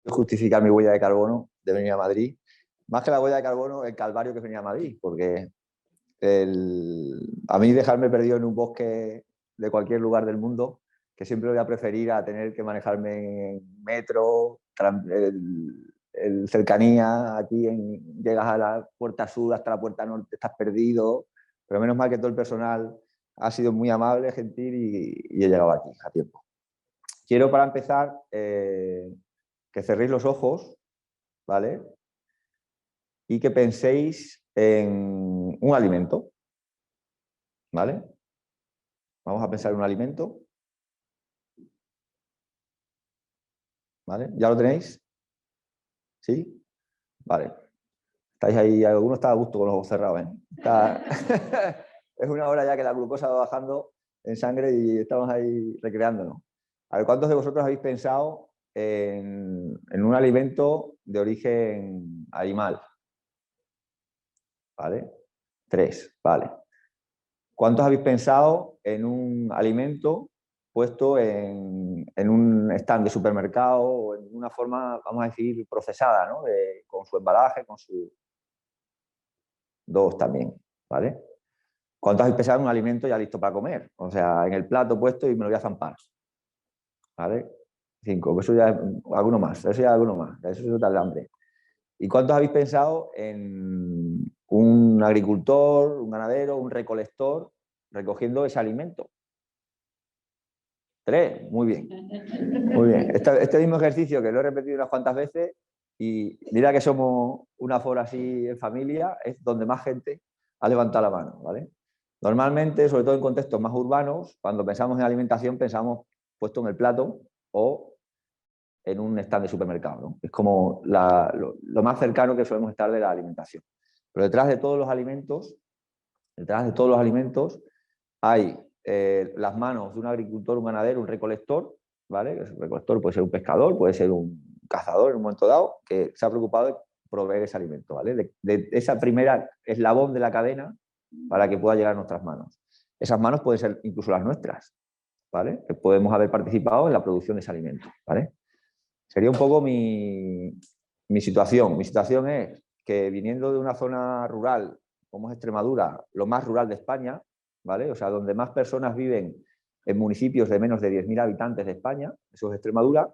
justificar mi huella de carbono de venir a Madrid. Más que la huella de carbono, el calvario que venía a Madrid, porque a mí dejarme perdido en un bosque de cualquier lugar del mundo, que siempre voy a preferir a tener que manejarme en metro, cercanía, llegas a la puerta sur, hasta la puerta norte, estás perdido, pero menos mal que todo el personal ha sido muy amable, gentil y he llegado aquí a tiempo. Quiero para empezar que cerréis los ojos, ¿vale? Y que penséis en un alimento, ¿vale? Vamos a pensar en un alimento. ¿Vale? ¿Ya lo tenéis? ¿Sí? Vale. Estáis ahí, alguno está a gusto con los ojos cerrados, ¿eh? Es una hora ya que la glucosa va bajando en sangre y estamos ahí recreándonos. A ver, ¿cuántos de vosotros habéis pensado en un alimento de origen animal? ¿Vale? 3, vale. ¿Cuántos habéis pensado en un alimento puesto en un stand de supermercado o en una forma, vamos a decir, procesada, ¿no? Con su embalaje, con su... 2 también, ¿vale? ¿Cuántos habéis pensado en un alimento ya listo para comer? O sea, en el plato puesto y me lo voy a zampar, ¿vale? 5, eso ya es alguno más, eso ya es alguno más, eso es total hambre. ¿Y cuántos habéis pensado en un agricultor, un ganadero, un recolector recogiendo ese alimento? 3, muy bien. Muy bien. Este mismo ejercicio que lo he repetido unas cuantas veces y mira que somos una fora así en familia, es donde más gente ha levantado la mano, ¿vale? Normalmente, sobre todo en contextos más urbanos, cuando pensamos en alimentación pensamos puesto en el plato o en un stand de supermercado, ¿no? Es como lo más cercano que solemos estar de la alimentación. Pero detrás de todos los alimentos hay las manos de un agricultor, un ganadero, un recolector, ¿vale? El recolector puede ser un pescador, puede ser un cazador en un momento dado, que se ha preocupado de proveer ese alimento, ¿vale? De esa primera eslabón de la cadena para que pueda llegar a nuestras manos. Esas manos pueden ser incluso las nuestras, ¿vale? Que podemos haber participado en la producción de ese alimento, ¿vale? Sería un poco mi situación. Mi situación es que viniendo de una zona rural, como es Extremadura, lo más rural de España, ¿vale? O sea, donde más personas viven en municipios de menos de 10.000 habitantes de España, eso es Extremadura,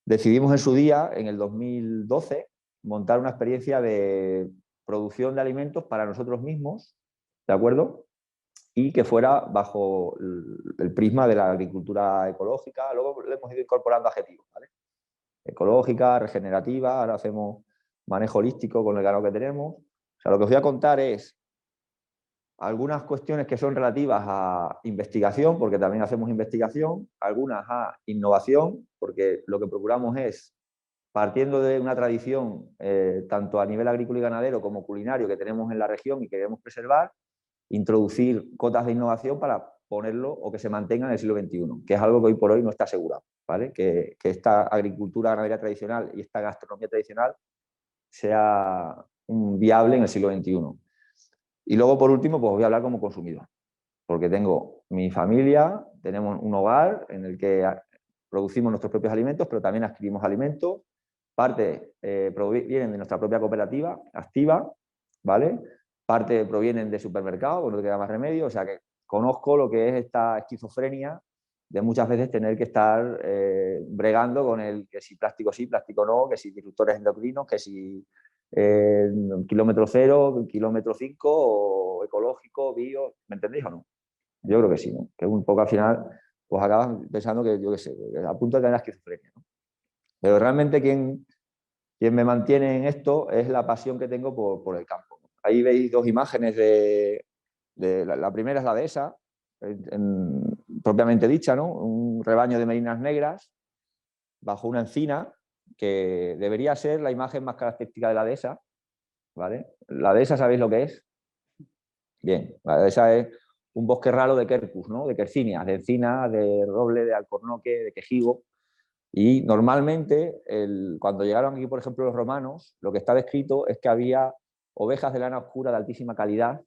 decidimos en su día, en el 2012, montar una experiencia de producción de alimentos para nosotros mismos, ¿de acuerdo? Y que fuera bajo el prisma de la agricultura ecológica. Luego le hemos ido incorporando adjetivos, ¿vale? Ecológica, regenerativa, ahora hacemos manejo holístico con el ganado que tenemos. O sea, lo que os voy a contar es algunas cuestiones que son relativas a investigación, porque también hacemos investigación, algunas a innovación, porque lo que procuramos es, partiendo de una tradición, tanto a nivel agrícola y ganadero como culinario que tenemos en la región y queremos preservar, introducir cotas de innovación para ponerlo o que se mantenga en el siglo XXI, que es algo que hoy por hoy no está asegurado, ¿vale? Que esta agricultura ganadería tradicional y esta gastronomía tradicional sea viable en el siglo XXI. Y luego, por último, pues voy a hablar como consumidor, porque tengo mi familia, tenemos un hogar en el que producimos nuestros propios alimentos, pero también adquirimos alimentos. Parte vienen de nuestra propia cooperativa activa, ¿vale? Parte provienen de supermercados, no te queda más remedio, o sea que conozco lo que es esta esquizofrenia de muchas veces tener que estar bregando con el que si plástico sí, plástico no, que si disruptores endocrinos, que si kilómetro cero, kilómetro 5 o ecológico, bio, ¿me entendéis o no? Yo creo que sí, ¿no? Que un poco al final pues acabas pensando que, yo qué sé, a punto de tener la esquizofrenia, ¿no? Pero realmente quien me mantiene en esto es la pasión que tengo por el campo. Ahí veis 2 imágenes la primera es la dehesa, propiamente dicha, ¿no? Un rebaño de merinas negras bajo una encina, que debería ser la imagen más característica de la dehesa, ¿vale? La dehesa, ¿sabéis lo que es? Bien, la dehesa es un bosque raro de quercus, ¿no? De quercinias, de encina, de roble, de alcornoque, de quejigo. Y normalmente, cuando llegaron aquí, por ejemplo, los romanos, lo que está descrito es que había ovejas de lana oscura de altísima calidad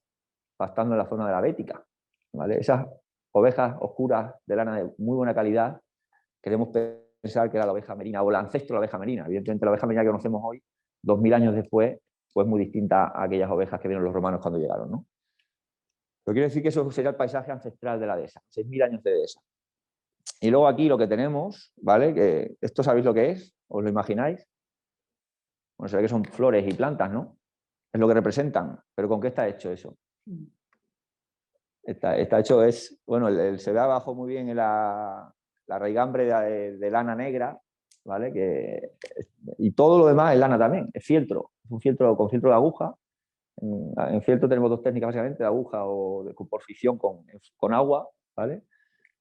pastando en la zona de la Bética, ¿vale? Esas ovejas oscuras de lana de muy buena calidad, queremos pensar que era la oveja merina o el ancestro de la oveja merina. Evidentemente la oveja merina que conocemos hoy, 2000 años después, pues muy distinta a aquellas ovejas que vieron los romanos cuando llegaron, ¿no? Pero quiere decir que eso sería el paisaje ancestral de la dehesa, 6000 años de dehesa. Y luego aquí lo que tenemos, ¿vale? Que esto sabéis lo que es, ¿os lo imagináis? Bueno, se ve que son flores y plantas, ¿no? Es lo que representan, pero ¿con qué está hecho eso? Está hecho, bueno, se ve abajo muy bien la raigambre de lana negra, ¿vale? Y todo lo demás es lana también, es fieltro, es un fieltro con fieltro de aguja. En fieltro tenemos dos técnicas básicamente, de aguja o por fricción con agua, ¿vale?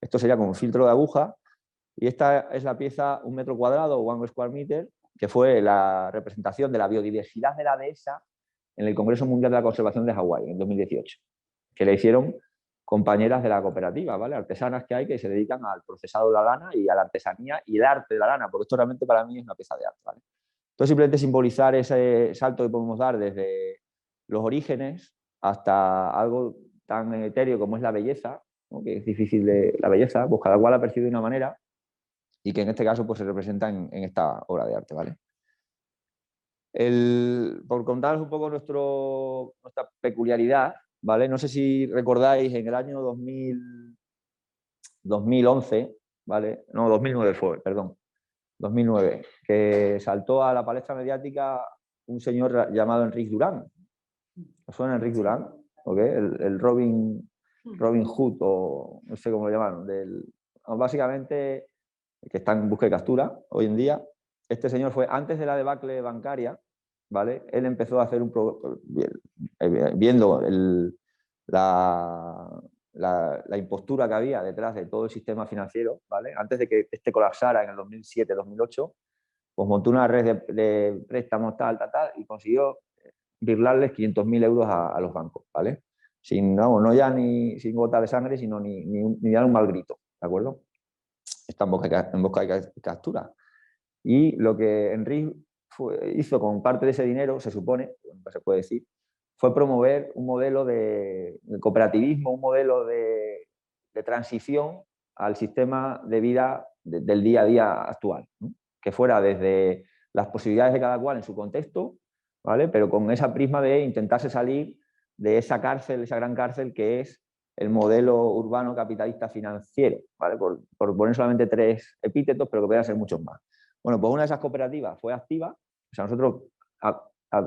Esto sería con filtro de aguja y esta es la pieza 1 metro cuadrado o 1 square meter, que fue la representación de la biodiversidad de la dehesa en el Congreso Mundial de la Conservación de Hawái en 2018, que le hicieron compañeras de la cooperativa, ¿vale? Artesanas que hay que se dedican al procesado de la lana y a la artesanía y el arte de la lana, porque esto realmente para mí es una pieza de arte, ¿vale? Entonces simplemente simbolizar ese salto que podemos dar desde los orígenes hasta algo tan etéreo como es la belleza, ¿no? Que es difícil la belleza, pues cada cual la percibe de una manera y que en este caso pues, se representa en esta obra de arte, ¿vale? Por contaros un poco nuestra peculiaridad, ¿vale? No sé si recordáis en el año 2011, ¿vale? No, 2009 fue, perdón, 2009, que saltó a la palestra mediática un señor llamado Enric Durán. ¿Os suena Enric Durán? ¿Okay? El Robin Hood, o no sé cómo lo llamaron, básicamente, que está en busca y captura hoy en día. Este señor fue antes de la debacle bancaria, ¿vale? Él empezó a hacer viendo la impostura que había detrás de todo el sistema financiero, ¿vale? Antes de que este colapsara en el 2007-2008, pues montó una red de préstamos tal, y consiguió birlarles 500.000 euros a los bancos, ¿vale? No ya ni sin gota de sangre, sino ni dar un mal grito, ¿de acuerdo? Está en busca y captura. Y lo que Enric hizo con parte de ese dinero, se supone, se puede decir, fue promover un modelo de cooperativismo, un modelo de transición al sistema de vida del día a día actual, ¿no? Que fuera desde las posibilidades de cada cual en su contexto, ¿vale? Pero con esa prisma de intentarse salir de esa cárcel, esa gran cárcel que es el modelo urbano capitalista financiero, ¿vale? Por poner solamente 3 epítetos, pero que pueden ser muchos más. Bueno, pues una de esas cooperativas fue activa. O sea, nosotros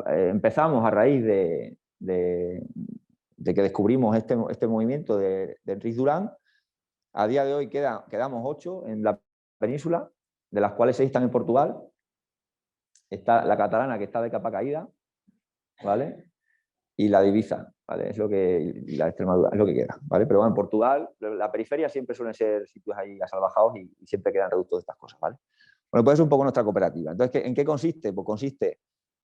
empezamos a raíz de que descubrimos este movimiento de Enric Durán. A día de hoy quedamos 8 en la península, de las cuales 6 están en Portugal. Está la catalana, que está de capa caída, ¿vale? Y la de Ibiza, ¿vale? Y la de Extremadura, es lo que queda, ¿vale? Pero bueno, en Portugal, la periferia siempre suelen ser sitios ahí asalvajados y siempre quedan reductos de estas cosas, ¿vale? Bueno, pues es un poco nuestra cooperativa. Entonces, ¿en qué consiste? Pues consiste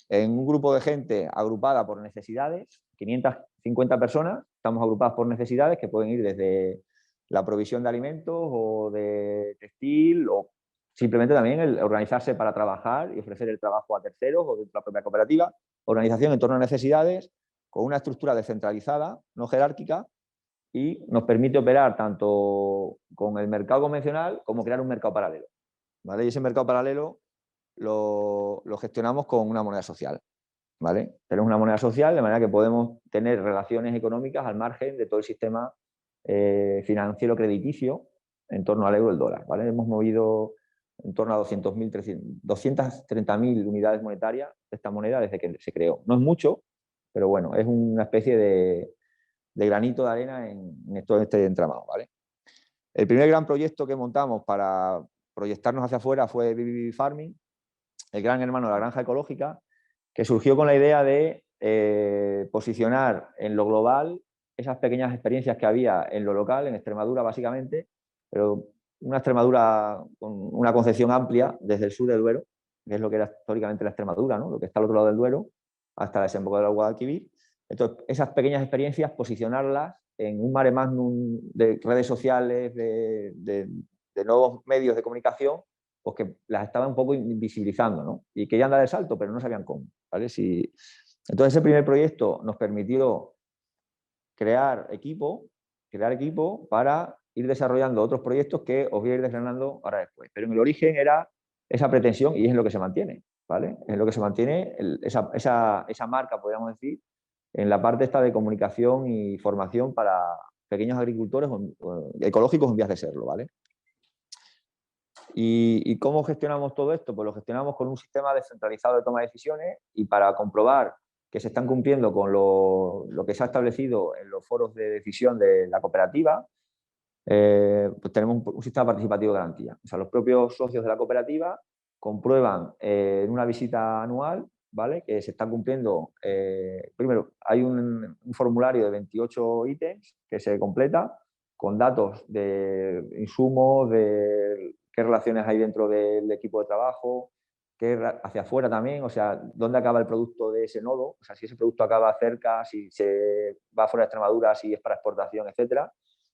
en un grupo de gente agrupada por necesidades, 550 personas, estamos agrupadas por necesidades que pueden ir desde la provisión de alimentos o de textil o simplemente también el organizarse para trabajar y ofrecer el trabajo a terceros o dentro de la propia cooperativa. Organización en torno a necesidades con una estructura descentralizada, no jerárquica, y nos permite operar tanto con el mercado convencional como crear un mercado paralelo, ¿vale? Y ese mercado paralelo lo gestionamos con una moneda social, ¿vale? Tenemos una moneda social de manera que podemos tener relaciones económicas al margen de todo el sistema financiero crediticio en torno al euro y el dólar, ¿vale? Hemos movido en torno a 230.000 unidades monetarias de esta moneda desde que se creó. No es mucho, pero bueno, es una especie de granito de arena en todo este entramado, ¿vale? El primer gran proyecto que montamos para proyectarnos hacia afuera fue BBB Farming, el gran hermano de la granja ecológica, que surgió con la idea de posicionar en lo global esas pequeñas experiencias que había en lo local, en Extremadura básicamente, pero una Extremadura con una concepción amplia desde el sur del Duero, que es lo que era históricamente la Extremadura, ¿no? Lo que está al otro lado del Duero, hasta la desembocadura del Guadalquivir. Entonces, esas pequeñas experiencias, posicionarlas en un mare magnum de redes sociales, de nuevos medios de comunicación, pues que las estaban un poco invisibilizando, ¿no? Y querían dar el salto, pero no sabían cómo, ¿vale? Entonces, ese primer proyecto nos permitió crear equipo para ir desarrollando otros proyectos que os voy a ir desgranando ahora después. Pero en el origen era esa pretensión y es en lo que se mantiene, ¿vale? Es lo que se mantiene esa marca, podríamos decir, en la parte esta de comunicación y formación para pequeños agricultores ecológicos en vías de serlo, ¿vale? ¿Y cómo gestionamos todo esto? Pues lo gestionamos con un sistema descentralizado de toma de decisiones y para comprobar que se están cumpliendo con lo que se ha establecido en los foros de decisión de la cooperativa, pues tenemos un sistema participativo de garantía. O sea, los propios socios de la cooperativa comprueban en una visita anual, ¿vale?, que se está cumpliendo. Primero, hay un formulario de 28 ítems que se completa con datos de insumos, de qué relaciones hay dentro del equipo de trabajo, qué hacia afuera también, o sea, dónde acaba el producto de ese nodo, o sea, si ese producto acaba cerca, si se va fuera de Extremadura, si es para exportación, etcétera.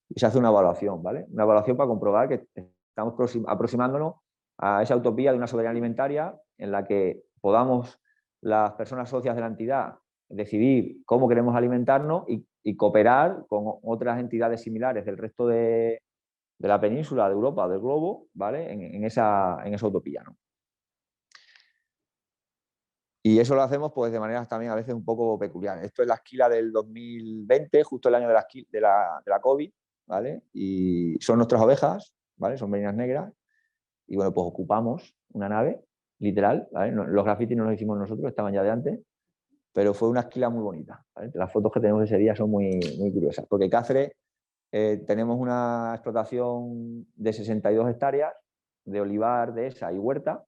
Y se hace una evaluación, ¿vale? Una evaluación para comprobar que estamos aproximándonos a esa utopía de una soberanía alimentaria en la que podamos las personas socias de la entidad decidir cómo queremos alimentarnos y cooperar con otras entidades similares del resto de la península, de Europa, del globo, ¿vale?, en esa utopía, ¿no? Y eso lo hacemos pues de maneras también a veces un poco peculiares. Esto es la esquila del 2020, justo el año de la COVID, ¿vale? Y son nuestras ovejas, ¿vale? Son merinas negras. Y bueno, pues ocupamos una nave, literal, ¿vale? Los grafitis no los hicimos nosotros, estaban ya de antes, pero fue una esquila muy bonita, ¿vale? Las fotos que tenemos ese día son muy, muy curiosas, porque Cáceres tenemos una explotación de 62 hectáreas de olivar, dehesa y huerta,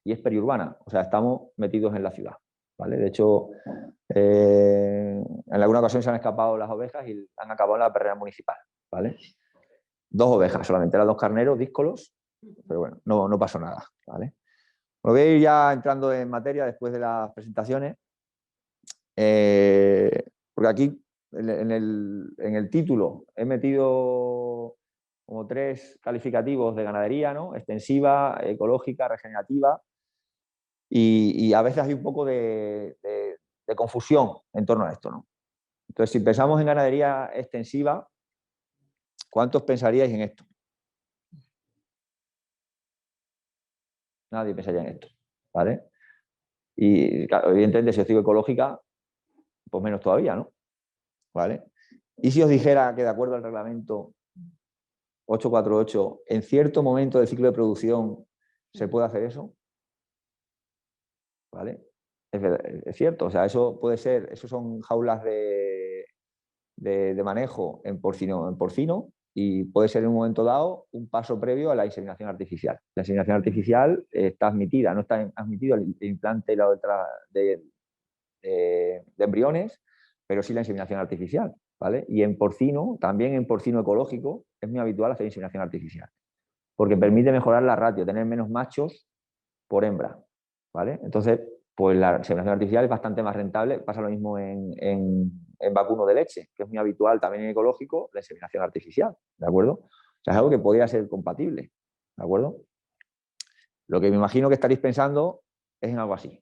y es periurbana, o sea, estamos metidos en la ciudad, ¿vale? De hecho, en alguna ocasión se han escapado las ovejas y han acabado en la perrera municipal, ¿vale? 2 ovejas solamente, eran 2 carneros díscolos, pero bueno, no pasó nada, ¿vale? Me voy a ir ya entrando en materia después de las presentaciones, porque aquí en el título he metido como 3 calificativos de ganadería, ¿no? Extensiva, ecológica, regenerativa, y a veces hay un poco de confusión en torno a esto, ¿no? Entonces, si pensamos en ganadería extensiva, ¿cuántos pensaríais en esto? Nadie pensaría en esto, ¿vale? Y claro, evidentemente, si os digo ecológica, pues menos todavía, ¿no? ¿Vale? Y si os dijera que de acuerdo al reglamento 848, en cierto momento del ciclo de producción se puede hacer eso, ¿vale? Es cierto, o sea, eso puede ser, eso son jaulas de manejo en porcino y puede ser en un momento dado un paso previo a la inseminación artificial. La inseminación artificial está admitida, no está admitido el implante de embriones, pero sí la inseminación artificial, ¿vale? Y en porcino, también en porcino ecológico, es muy habitual hacer inseminación artificial, porque permite mejorar la ratio, tener menos machos por hembra, ¿vale? Entonces, pues la inseminación artificial es bastante más rentable. Pasa lo mismo en vacuno de leche, que es muy habitual también en ecológico, la inseminación artificial, ¿de acuerdo? O sea, es algo que podría ser compatible, ¿de acuerdo? Lo que me imagino que estaréis pensando es en algo así,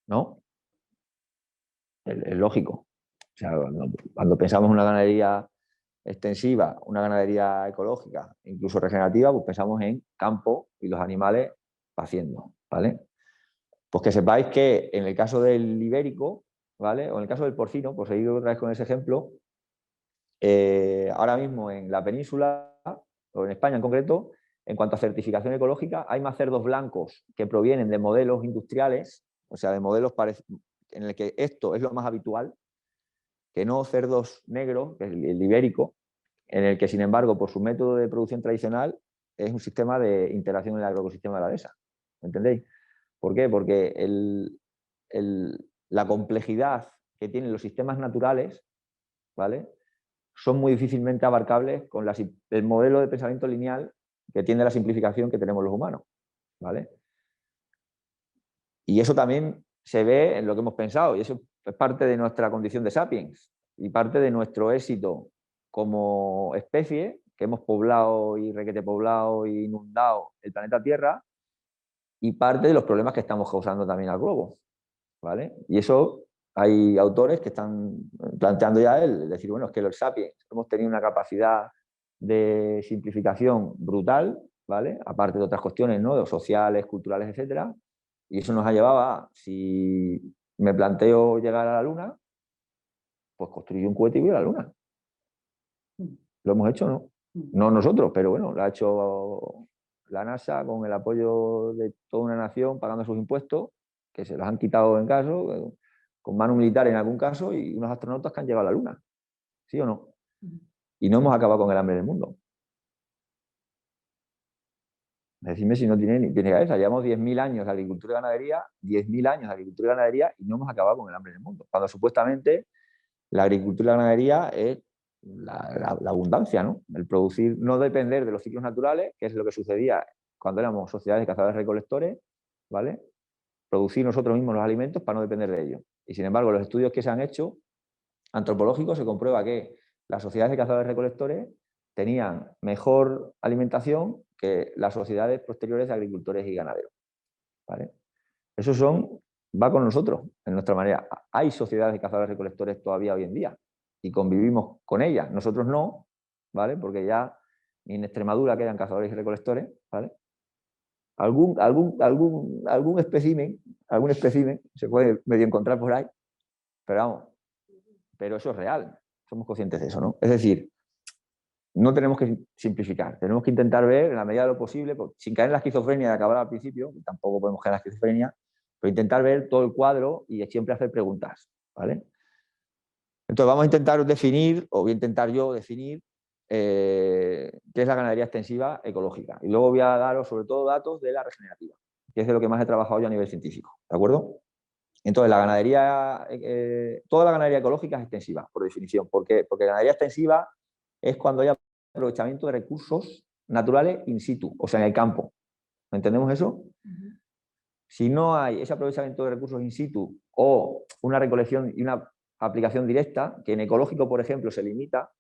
¿no? Es lógico. O sea, cuando pensamos en una ganadería extensiva, una ganadería ecológica, incluso regenerativa, pues pensamos en campo y los animales haciendo, ¿vale? Pues que sepáis que en el caso del ibérico, ¿vale? O en el caso del porcino, pues seguir otra vez con ese ejemplo, ahora mismo en la península, o en España en concreto, en cuanto a certificación ecológica, hay más cerdos blancos que provienen de modelos industriales, o sea, de modelos en el que esto es lo más habitual, que no cerdos negros, que es el ibérico, en el que, sin embargo, por su método de producción tradicional, es un sistema de integración en el agroecosistema de la dehesa. ¿Me entendéis? ¿Por qué? Porque la complejidad que tienen los sistemas naturales, ¿vale?, son muy difícilmente abarcables con el modelo de pensamiento lineal que tiene la simplificación que tenemos los humanos, ¿vale? Y eso también se ve en lo que hemos pensado, y eso es parte de nuestra condición de sapiens y parte de nuestro éxito como especie, que hemos poblado y requete poblado y inundado el planeta Tierra, y parte de los problemas que estamos causando también al globo, ¿vale? Y eso hay autores que están planteando ya el decir, bueno, es que los sapiens hemos tenido una capacidad de simplificación brutal, ¿vale? Aparte de otras cuestiones, ¿no? Sociales, culturales, etcétera. Y eso nos ha llevado a, si me planteo llegar a la Luna, pues construir un cohete y ir a la Luna. Lo hemos hecho, ¿no? No nosotros, pero bueno, lo ha hecho la NASA con el apoyo de toda una nación pagando sus impuestos, que se los han quitado en caso, con mano militar en algún caso, y unos astronautas que han llegado a la Luna. ¿Sí o no? Y no hemos acabado con el hambre del mundo. Decidme si no tiene ni tiene cabeza. Llevamos 10.000 años de agricultura y ganadería, 10.000 años de agricultura y ganadería, y no hemos acabado con el hambre del mundo. Cuando supuestamente la agricultura y la ganadería es la abundancia, ¿no? El producir, no depender de los ciclos naturales, que es lo que sucedía cuando éramos sociedades de cazadores-recolectores, ¿vale? Producir nosotros mismos los alimentos para no depender de ellos. Y sin embargo, los estudios que se han hecho antropológicos se comprueba que las sociedades de cazadores-recolectores tenían mejor alimentación que las sociedades posteriores de agricultores y ganaderos, ¿vale? Eso va con nosotros, en nuestra manera. Hay sociedades de cazadores-recolectores todavía hoy en día y convivimos con ellas. Nosotros no, ¿vale? Porque ya ni en Extremadura quedan cazadores y recolectores, ¿vale? Algún espécimen se puede medio encontrar por ahí, pero vamos, pero eso es real. Somos conscientes de eso, ¿no? Es decir, no tenemos que simplificar, tenemos que intentar ver en la medida de lo posible, sin caer en la esquizofrenia de acabar al principio, tampoco podemos caer en la esquizofrenia, pero intentar ver todo el cuadro y siempre hacer preguntas, ¿vale? Entonces vamos a intentar definir, o voy a intentar yo definir, qué es la ganadería extensiva ecológica. Y luego voy a daros sobre todo datos de la regenerativa, que es de lo que más he trabajado yo a nivel científico, ¿de acuerdo? Entonces, toda la ganadería ecológica es extensiva, por definición. ¿Por qué? Porque la ganadería extensiva es cuando hay aprovechamiento de recursos naturales in situ, o sea, en el campo. ¿Entendemos eso? Si no hay ese aprovechamiento de recursos in situ o una recolección y una aplicación directa, que en ecológico, por ejemplo, se limita,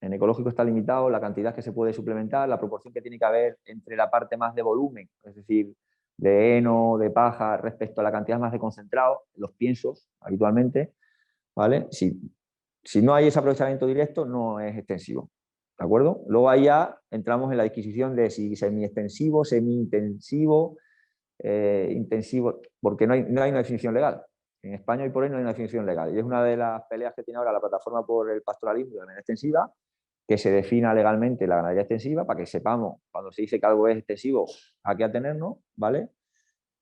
en ecológico está limitado la cantidad que se puede suplementar, la proporción que tiene que haber entre la parte más de volumen, es decir, de heno, de paja, respecto a la cantidad más de concentrado, los piensos habitualmente, ¿vale? Si no hay ese aprovechamiento directo, no es extensivo, ¿de acuerdo? Luego ahí ya entramos en la adquisición de si semi-extensivo, semi-intensivo, intensivo, porque no hay una definición legal. En España hoy por hoy no hay una definición legal. Y es una de las peleas que tiene ahora la plataforma por el pastoralismo y la ganadería extensiva, que se defina legalmente la ganadería extensiva para que sepamos, cuando se dice que algo es extensivo, a qué atenernos, ¿vale?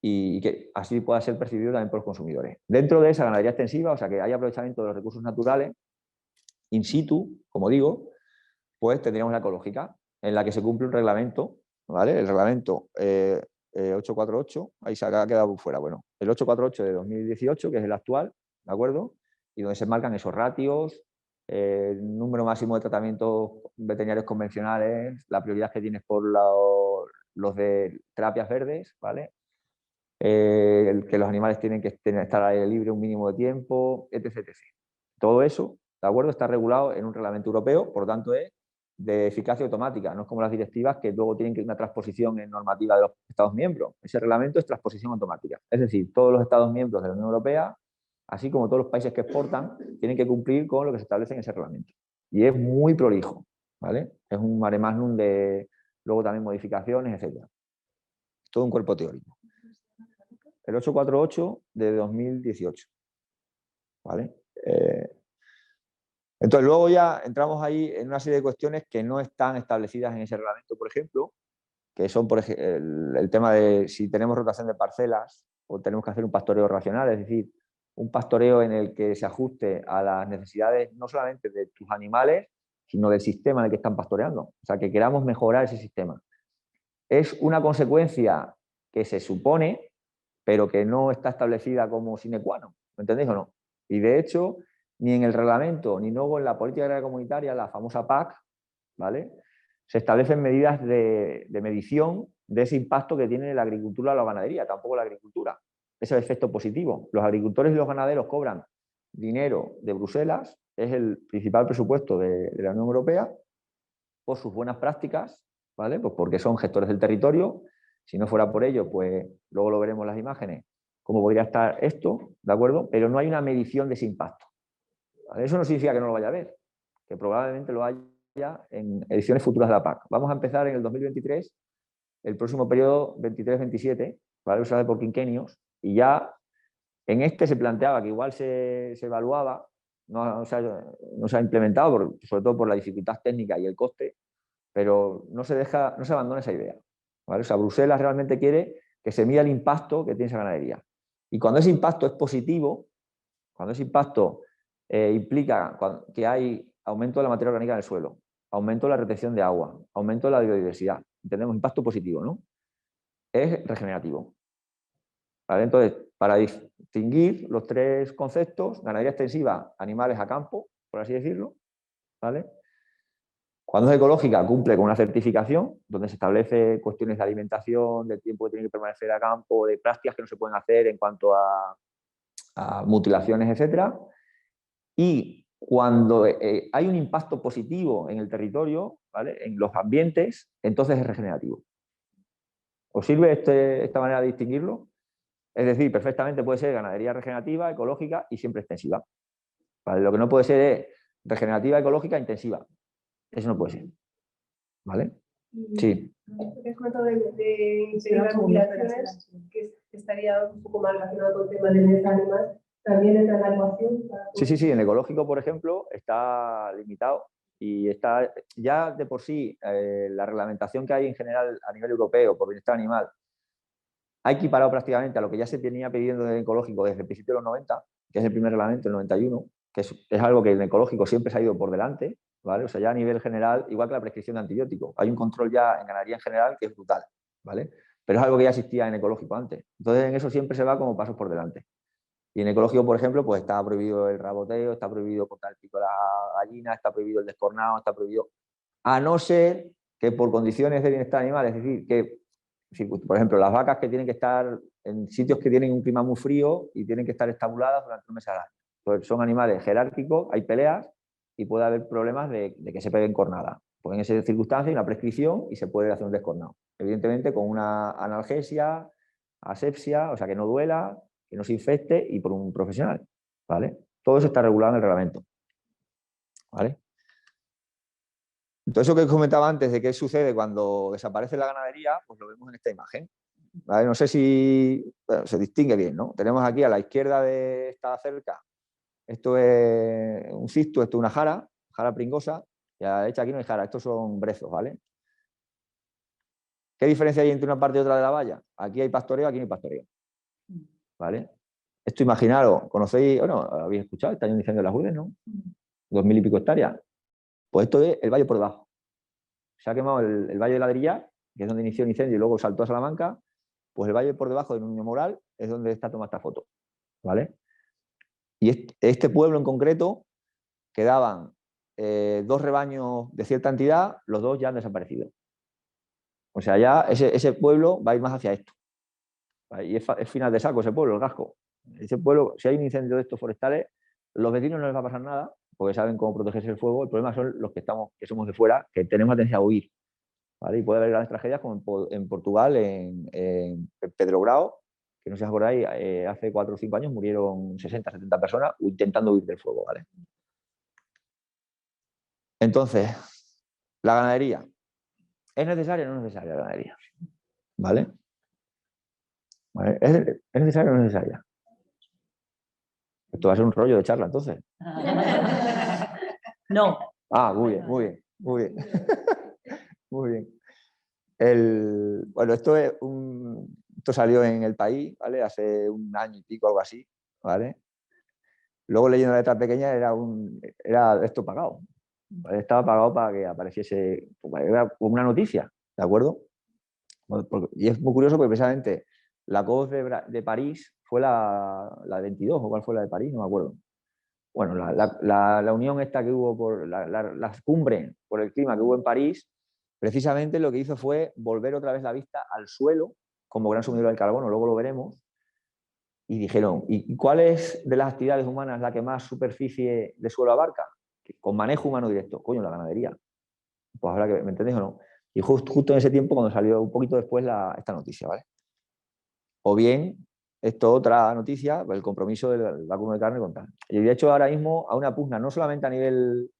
Y que así pueda ser percibido también por los consumidores. Dentro de esa ganadería extensiva, o sea, que haya aprovechamiento de los recursos naturales, in situ, como digo, pues tendríamos la ecológica, en la que se cumple un reglamento, ¿vale? El reglamento 848, ahí se ha quedado fuera, bueno, el 848 de 2018, que es el actual, ¿de acuerdo? Y donde se marcan esos ratios, el número máximo de tratamientos veterinarios convencionales, la prioridad que tienes por los de terapias verdes, ¿vale? Que los animales tienen que estar al aire libre un mínimo de tiempo, etc, etc. Todo eso, ¿de acuerdo? Está regulado en un reglamento europeo, por lo tanto es de eficacia automática, no es como las directivas que luego tienen que una transposición en normativa de los Estados miembros. Ese reglamento es transposición automática. Es decir, todos los Estados miembros de la Unión Europea, así como todos los países que exportan, tienen que cumplir con lo que se establece en ese reglamento. Y es muy prolijo, ¿vale? Es un mare magnum de luego también modificaciones, etc. Todo un cuerpo teórico. El 848 de 2018, ¿vale? Entonces, luego ya entramos ahí en una serie de cuestiones que no están establecidas en ese reglamento, por ejemplo, que son por ejemplo, el tema de si tenemos rotación de parcelas o tenemos que hacer un pastoreo racional, es decir, un pastoreo en el que se ajuste a las necesidades no solamente de tus animales, sino del sistema en el que están pastoreando. O sea, que queramos mejorar ese sistema. Es una consecuencia que se supone, pero que no está establecida como sine qua non. ¿Me entendéis o no? Y de hecho, ni en el reglamento, ni luego en la política agraria comunitaria, la famosa PAC, ¿vale? Se establecen medidas de medición de ese impacto que tiene la agricultura o la ganadería, tampoco la agricultura. Ese efecto positivo. Los agricultores y los ganaderos cobran dinero de Bruselas, es el principal presupuesto de la Unión Europea, por sus buenas prácticas, ¿vale? Pues porque son gestores del territorio. Si no fuera por ello, pues luego lo veremos en las imágenes, cómo debería estar esto, ¿de acuerdo? Pero no hay una medición de ese impacto. ¿Vale? Eso no significa que no lo vaya a ver, que probablemente lo haya en ediciones futuras de la PAC. Vamos a empezar en el 2023, el próximo periodo 23-27, ¿vale? Usado por quinquenios, y ya en este se planteaba que igual se evaluaba, no se ha implementado, sobre todo por la dificultad técnica y el coste, pero no se abandona esa idea, ¿vale? O sea, Bruselas realmente quiere que se mida el impacto que tiene esa ganadería. Y cuando ese impacto es positivo, cuando ese impacto implica que hay aumento de la materia orgánica en el suelo, aumento de la retención de agua, aumento de la biodiversidad, entendemos impacto positivo, ¿no? Es regenerativo. ¿Vale? Entonces, para distinguir los tres conceptos, ganadería extensiva, animales a campo, por así decirlo, ¿vale? Cuando es ecológica, cumple con una certificación donde se establece cuestiones de alimentación, del tiempo que tiene que permanecer a campo, de prácticas que no se pueden hacer en cuanto a mutilaciones, etc. Y cuando hay un impacto positivo en el territorio, ¿vale? En los ambientes, entonces es regenerativo. ¿Os sirve esta manera de distinguirlo? Es decir, perfectamente puede ser ganadería regenerativa, ecológica y siempre extensiva. ¿Vale? Lo que no puede ser es regenerativa, ecológica, intensiva. Eso no puede ser. ¿Vale? Sí. He comentado de las mutilaciones, que estaría un poco más relacionado con el tema del bienestar animal, también entra en la ecuación. Sí, en ecológico, por ejemplo, está limitado y está ya de por sí la reglamentación que hay en general a nivel europeo por bienestar animal ha equiparado prácticamente a lo que ya se tenía pidiendo en ecológico desde el principio de los 90, que es el primer reglamento, el 91, que es algo que en ecológico siempre se ha ido por delante, ¿vale? O sea, ya a nivel general, igual que la prescripción de antibióticos, hay un control ya en ganadería en general que es brutal, ¿vale? Pero es algo que ya existía en ecológico antes. Entonces, en eso siempre se va como pasos por delante. Y en ecológico, por ejemplo, pues está prohibido el raboteo, está prohibido cortar el pico de la gallina, está prohibido el descornado, está prohibido, a no ser que por condiciones de bienestar animal, es decir, que, por ejemplo, las vacas que tienen que estar en sitios que tienen un clima muy frío y tienen que estar estabuladas durante un mes al año. Pues son animales jerárquicos, hay peleas y puede haber problemas de que se peguen cornada. Pues en esas circunstancias hay una prescripción y se puede hacer un descornado. Evidentemente con una analgesia, asepsia, o sea que no duela, que no se infecte y por un profesional, ¿vale? Todo eso está regulado en el reglamento, ¿vale? Entonces, eso que os comentaba antes de qué sucede cuando desaparece la ganadería, pues lo vemos en esta imagen, ¿vale? No sé si se distingue bien, ¿no? Tenemos aquí a la izquierda de esta cerca, esto es un cisto, esto es una jara pringosa, y a la derecha aquí no hay jara, estos son brezos, ¿vale? ¿Qué diferencia hay entre una parte y otra de la valla? Aquí hay pastoreo, aquí no hay pastoreo, ¿vale? Esto imaginaros, conocéis, bueno, habéis escuchado, está en incendio de las Urdes, ¿no? 2000 y pico hectáreas. Pues esto es el valle por debajo. Se ha quemado el valle de Ladrilla, que es donde inició el incendio y luego saltó a Salamanca, pues el valle por debajo de Nuño Moral es donde está tomada esta foto, ¿vale? Y este pueblo en concreto quedaban 2 rebaños de cierta entidad, los 2 ya han desaparecido. O sea, ya ese pueblo va a ir más hacia esto. ¿Vale? Y es final de saco ese pueblo, el Gasco. Ese pueblo, si hay un incendio de estos forestales, los vecinos no les va a pasar nada, porque saben cómo protegerse del fuego. El problema son los que somos de fuera, que tenemos la tendencia a huir. ¿Vale? Y puede haber grandes tragedias como en Portugal, en Pedro Grau, que no sé si os acordáis, hace 4 o 5 años murieron 60, 70 personas intentando huir del fuego. ¿Vale? Entonces, la ganadería. ¿Es necesaria o no es necesaria la ganadería? ¿Vale? ¿Vale? ¿Es necesaria o no es necesaria? Esto va a ser un rollo de charla, entonces. No. Ah, muy bien, muy bien, muy bien. Muy bien. Bueno, esto salió en El País, ¿vale? Hace un año y pico, algo así, ¿vale? Luego leyendo la letra pequeña era esto pagado. ¿Vale? Estaba pagado para que apareciese, era como una noticia, ¿de acuerdo? Y es muy curioso porque precisamente la COP de París fue la 22, o cuál fue la de París, no me acuerdo. Bueno, la unión esta que hubo por las cumbres por el clima que hubo en París, precisamente lo que hizo fue volver otra vez la vista al suelo como gran sumidor del carbono, luego lo veremos, y dijeron, ¿y cuál es de las actividades humanas la que más superficie de suelo abarca? Con manejo humano directo, coño, la ganadería. Pues ahora que, ¿me entendéis o no? Y justo en ese tiempo cuando salió un poquito después esta noticia, ¿vale? O bien esto otra noticia, pues el compromiso del vacuno de carne con tal. Y de hecho ahora mismo a una pugna, no solamente a nivel,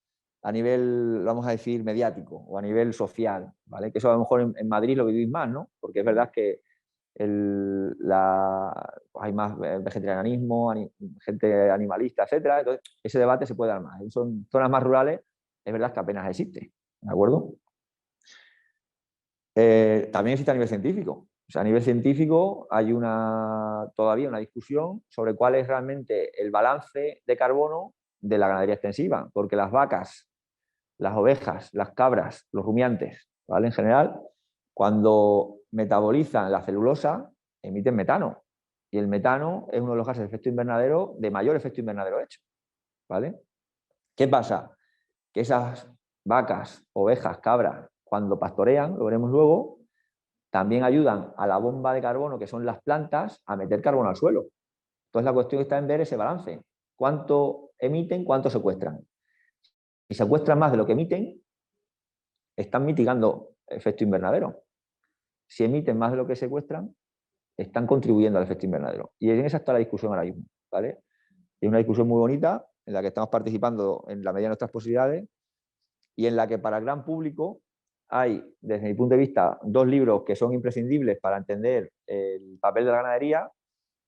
vamos a decir, mediático o a nivel social, ¿vale? Que eso a lo mejor en Madrid lo vivís más, ¿no? Porque es verdad que hay más vegetarianismo, gente animalista, etcétera. Entonces, ese debate se puede dar más. Son zonas más rurales, es verdad que apenas existe, ¿de acuerdo? También existe a nivel científico. O sea, a nivel científico hay todavía una discusión sobre cuál es realmente el balance de carbono de la ganadería extensiva, porque las vacas, las ovejas, las cabras, los rumiantes, ¿vale? En general, cuando metabolizan la celulosa, emiten metano. Y el metano es uno de los gases de efecto invernadero de mayor efecto invernadero hecho, ¿vale? ¿Qué pasa? Que esas vacas, ovejas, cabras, cuando pastorean, lo veremos luego, también ayudan a la bomba de carbono, que son las plantas, a meter carbono al suelo. Entonces la cuestión está en ver ese balance. ¿Cuánto emiten, cuánto secuestran? Si secuestran más de lo que emiten, están mitigando efecto invernadero. Si emiten más de lo que secuestran, están contribuyendo al efecto invernadero. Y en esa está la discusión ahora mismo, ¿vale? Es una discusión muy bonita en la que estamos participando en la medida de nuestras posibilidades y en la que para el gran público hay, desde mi punto de vista, dos libros que son imprescindibles para entender el papel de la ganadería,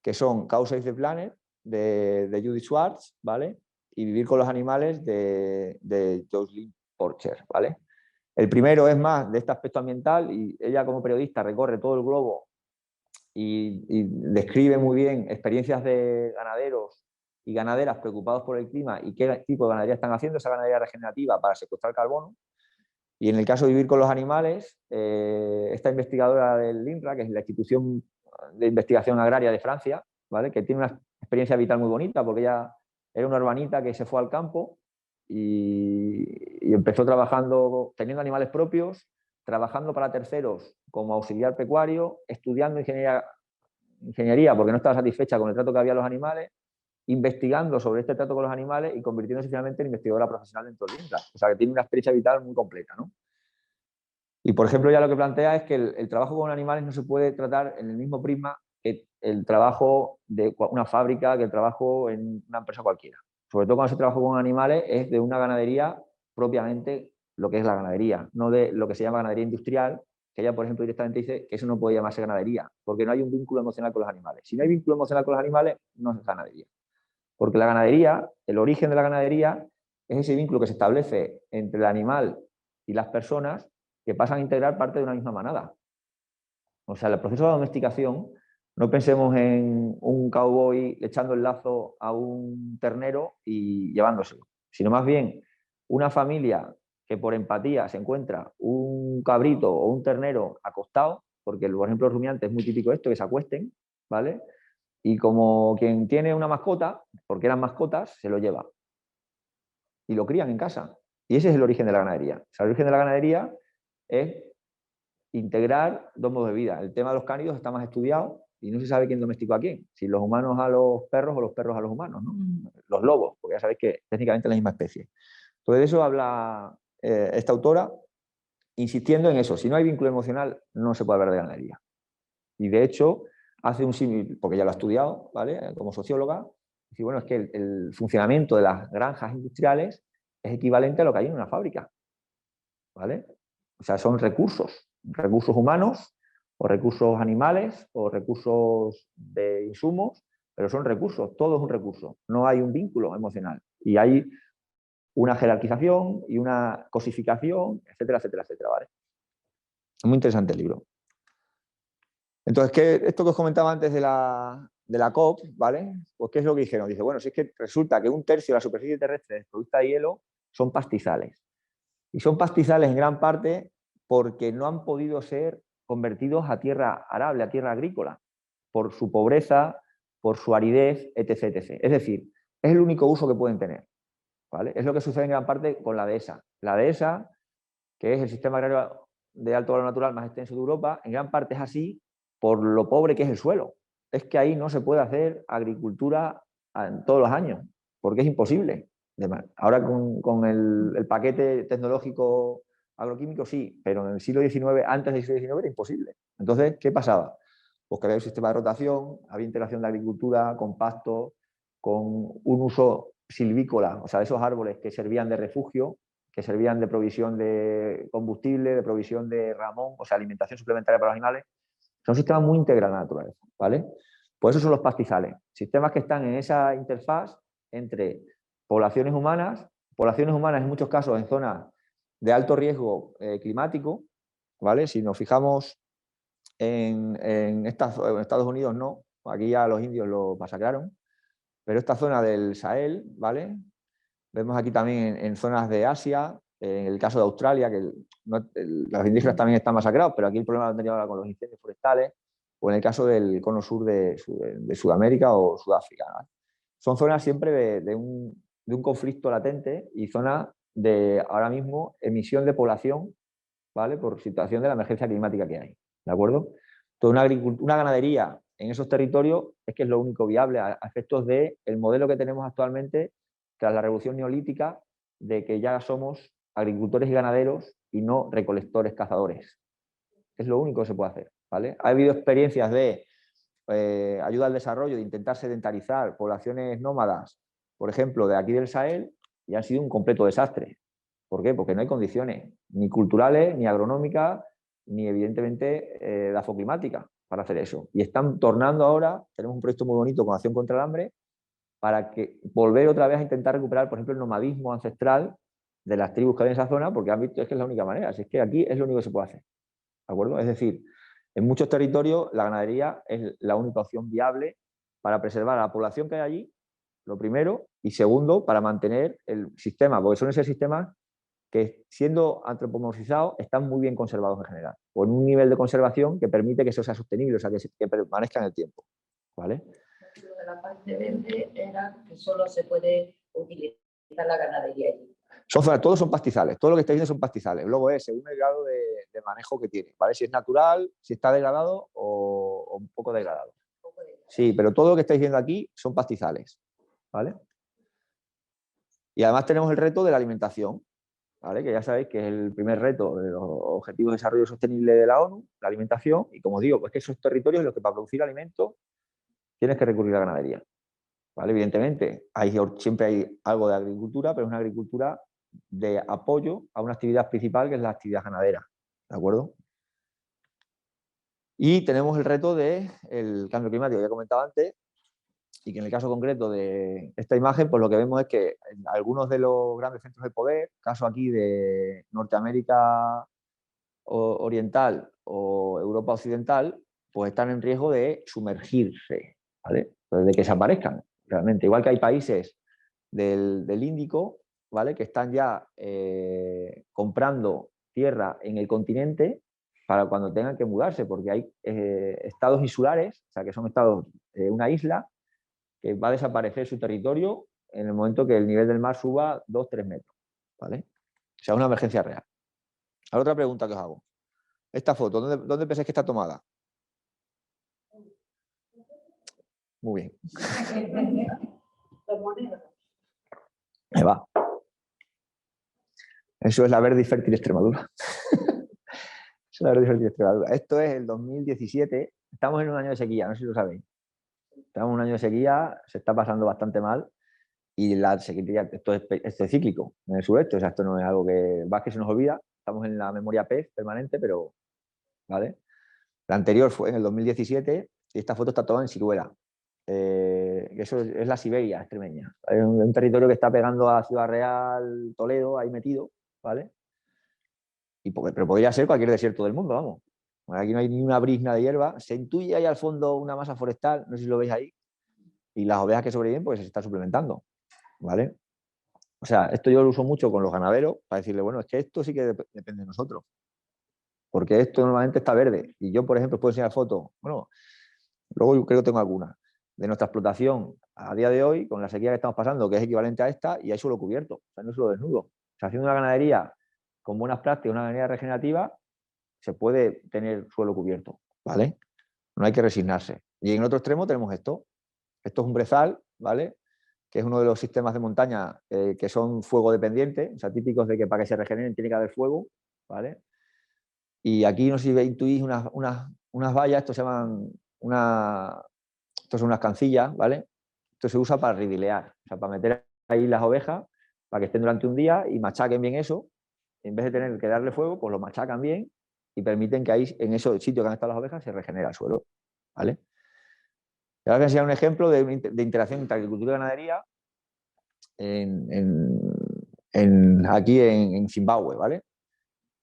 que son Cow Save the Planet, de Judith Schwartz, ¿vale? Y Vivir con los animales, de Jocelyn Porcher, ¿vale? El primero es más de este aspecto ambiental y ella como periodista recorre todo el globo y describe muy bien experiencias de ganaderos y ganaderas preocupados por el clima y qué tipo de ganadería están haciendo esa ganadería regenerativa para secuestrar carbono. Y en el caso de Vivir con los animales, esta investigadora del INRA, que es la institución de investigación agraria de Francia, ¿vale? Que tiene una experiencia vital muy bonita porque ella era una urbanita que se fue al campo y empezó trabajando, teniendo animales propios, trabajando para terceros como auxiliar pecuario, estudiando ingeniería porque no estaba satisfecha con el trato que había a los animales, investigando sobre este trato con los animales y convirtiéndose finalmente en investigadora profesional dentro del INRA. O sea, que tiene una experiencia vital muy completa, ¿no? Y, por ejemplo, ya lo que plantea es que el trabajo con animales no se puede tratar en el mismo prisma que el trabajo de una fábrica, que el trabajo en una empresa cualquiera. Sobre todo cuando se trabaja con animales es de una ganadería propiamente lo que es la ganadería, no de lo que se llama ganadería industrial, que ella, por ejemplo, directamente dice que eso no puede llamarse ganadería, porque no hay un vínculo emocional con los animales. Si no hay vínculo emocional con los animales, no es ganadería. Porque la ganadería, el origen de la ganadería, es ese vínculo que se establece entre el animal y las personas que pasan a integrar parte de una misma manada. O sea, el proceso de domesticación, no pensemos en un cowboy echando el lazo a un ternero y llevándoselo, sino más bien una familia que por empatía se encuentra un cabrito o un ternero acostado, porque por ejemplo el rumiante es muy típico esto, que se acuesten, ¿vale? Y como quien tiene una mascota, porque eran mascotas, se lo lleva y lo crían en casa. Y ese es el origen de la ganadería. O sea, el origen de la ganadería es integrar dos modos de vida. El tema de los cánidos está más estudiado y no se sabe quién domesticó a quién, si los humanos a los perros o los perros a los humanos, ¿no? Los lobos, porque ya sabéis que técnicamente es la misma especie. Entonces de eso habla esta autora, insistiendo en eso. Si no hay vínculo emocional, no se puede hablar de ganadería. Y de hecho, hace un símil, porque ya lo ha estudiado, ¿vale? Como socióloga, dice, bueno, es que el funcionamiento de las granjas industriales es equivalente a lo que hay en una fábrica, ¿vale? O sea, son recursos humanos o recursos animales o recursos de insumos, pero son recursos, todo es un recurso, no hay un vínculo emocional y hay una jerarquización y una cosificación, etcétera, etcétera, etcétera, ¿vale? Es muy interesante el libro. Entonces, esto que os comentaba antes de la COP, ¿vale? Pues ¿qué es lo que dijeron? Dice, bueno, si es que resulta que un tercio de la superficie terrestre desprovista de hielo son pastizales. Y son pastizales en gran parte porque no han podido ser convertidos a tierra arable, a tierra agrícola, por su pobreza, por su aridez, etc, etc. Es decir, es el único uso que pueden tener, ¿vale? Es lo que sucede en gran parte con la dehesa. La dehesa, que es el sistema agrario de alto valor natural más extenso de Europa, en gran parte es así por lo pobre que es el suelo. Es que ahí no se puede hacer agricultura en todos los años, porque es imposible. Ahora con el paquete tecnológico agroquímico sí, pero en el siglo XIX, antes del siglo XIX, era imposible. Entonces, ¿qué pasaba? Pues que había un sistema de rotación, había integración de agricultura con pastos, con un uso silvícola, o sea, esos árboles que servían de refugio, que servían de provisión de combustible, de provisión de ramón, o sea, alimentación suplementaria para los animales. Son sistemas muy integrales a la naturaleza, ¿vale? Pues esos son los pastizales, sistemas que están en esa interfaz entre poblaciones humanas en muchos casos en zonas de alto riesgo climático, ¿vale? Si nos fijamos en Estados Unidos, no, aquí ya los indios lo masacraron, pero esta zona del Sahel, ¿vale? Vemos aquí también en zonas de Asia, en el caso de Australia, que los indígenas también están masacrados, pero aquí el problema lo han tenido ahora con los incendios forestales, o en el caso del cono sur de Sudamérica o Sudáfrica, ¿vale? Son zonas siempre de un conflicto latente y zonas de, ahora mismo, emisión de población, ¿vale? Por situación de la emergencia climática que hay, ¿de acuerdo? Entonces, una ganadería en esos territorios es que es lo único viable a efectos del modelo que tenemos actualmente tras la revolución neolítica, de que ya somos agricultores y ganaderos y no recolectores, cazadores. Es lo único que se puede hacer, ¿vale? Ha habido experiencias de ayuda al desarrollo, de intentar sedentarizar poblaciones nómadas, por ejemplo, de aquí del Sahel, y han sido un completo desastre. ¿Por qué? Porque no hay condiciones, ni culturales, ni agronómicas, ni evidentemente de afoclimática para hacer eso. Y están tornando ahora, tenemos un proyecto muy bonito con Acción contra el Hambre, para que volver otra vez a intentar recuperar, por ejemplo, el nomadismo ancestral de las tribus que hay en esa zona, porque han visto es que es la única manera, si es que aquí es lo único que se puede hacer. ¿De acuerdo? Es decir, en muchos territorios la ganadería es la única opción viable para preservar a la población que hay allí, lo primero, y segundo, para mantener el sistema, porque son esos sistemas que, siendo antropomorfizados, están muy bien conservados en general, con un nivel de conservación que permite que eso sea sostenible, o sea, que permanezca en el tiempo, ¿vale? De la parte verde era que solo se puede utilizar la ganadería allí. Todos son pastizales, todo lo que estáis viendo son pastizales. Luego es según el grado de manejo que tiene, ¿vale? Si es natural, si está degradado o un poco degradado. Sí, pero todo lo que estáis viendo aquí son pastizales, ¿vale? Y además tenemos el reto de la alimentación, ¿vale? Que ya sabéis que es el primer reto de los Objetivos de Desarrollo Sostenible de la ONU, la alimentación, y como digo, pues que esos territorios en los que para producir alimentos tienes que recurrir a la ganadería, ¿vale? Evidentemente, siempre hay algo de agricultura, pero es una agricultura de apoyo a una actividad principal que es la actividad ganadera, ¿de acuerdo? Y tenemos el reto del cambio climático, que ya he comentado antes, y que en el caso concreto de esta imagen, pues lo que vemos es que en algunos de los grandes centros de poder, caso aquí de Norteamérica Oriental o Europa Occidental, pues están en riesgo de sumergirse, ¿vale? Pues de que desaparezcan, realmente. Igual que hay países del Índico, ¿vale? Que están ya comprando tierra en el continente para cuando tengan que mudarse, porque hay estados insulares, o sea, que son estados de una isla, que va a desaparecer su territorio en el momento que el nivel del mar suba 2-3 metros, ¿vale? O sea, una emergencia real. Ahora otra pregunta que os hago. Esta foto, ¿dónde pensáis que está tomada? Muy bien. Ahí va. Eso es la verde y fértil Extremadura. Eso es la verde y fértil Extremadura. Esto es el 2017. Estamos en un año de sequía, no sé si lo sabéis. Estamos en un año de sequía, se está pasando bastante mal. Y la sequía, esto es cíclico en el sureste, o sea, esto no es algo que va, que se nos olvida. Estamos en la memoria pez permanente, pero, ¿vale? La anterior fue en el 2017 y esta foto está toda en Siruela. Eso es la Siberia extremeña. Es un territorio que está pegando a Ciudad Real, Toledo, ahí metido, ¿vale? Pero podría ser cualquier desierto del mundo, vamos. Bueno, aquí no hay ni una brizna de hierba. Se intuye ahí al fondo una masa forestal, no sé si lo veis ahí, y las ovejas que sobreviven pues se están suplementando, ¿vale? O sea, esto yo lo uso mucho con los ganaderos para decirle, bueno, es que esto sí que depende de nosotros. Porque esto normalmente está verde. Y yo, por ejemplo, os puedo enseñar fotos. Bueno, luego yo creo que tengo alguna de nuestra explotación a día de hoy, con la sequía que estamos pasando, que es equivalente a esta, y hay suelo cubierto, o sea, no es suelo desnudo. O sea, haciendo una ganadería con buenas prácticas, una ganadería regenerativa, se puede tener suelo cubierto, ¿vale? No hay que resignarse. Y en el otro extremo tenemos esto. Esto es un brezal, ¿vale? Que es uno de los sistemas de montaña que son fuego dependientes, o sea, típicos de que para que se regeneren tiene que haber fuego, ¿vale? Y aquí no sé si intuís unas vallas, esto se llaman esto son unas cancillas, ¿vale? Esto se usa para ridilear, o sea, para meter ahí las ovejas, para que estén durante un día y machaquen bien eso. En vez de tener que darle fuego, pues lo machacan bien y permiten que ahí, en esos sitios que han estado las ovejas, se regenera el suelo, ¿vale? Y ahora voy a enseñar un ejemplo de interacción entre agricultura y ganadería aquí en Zimbabue, ¿vale?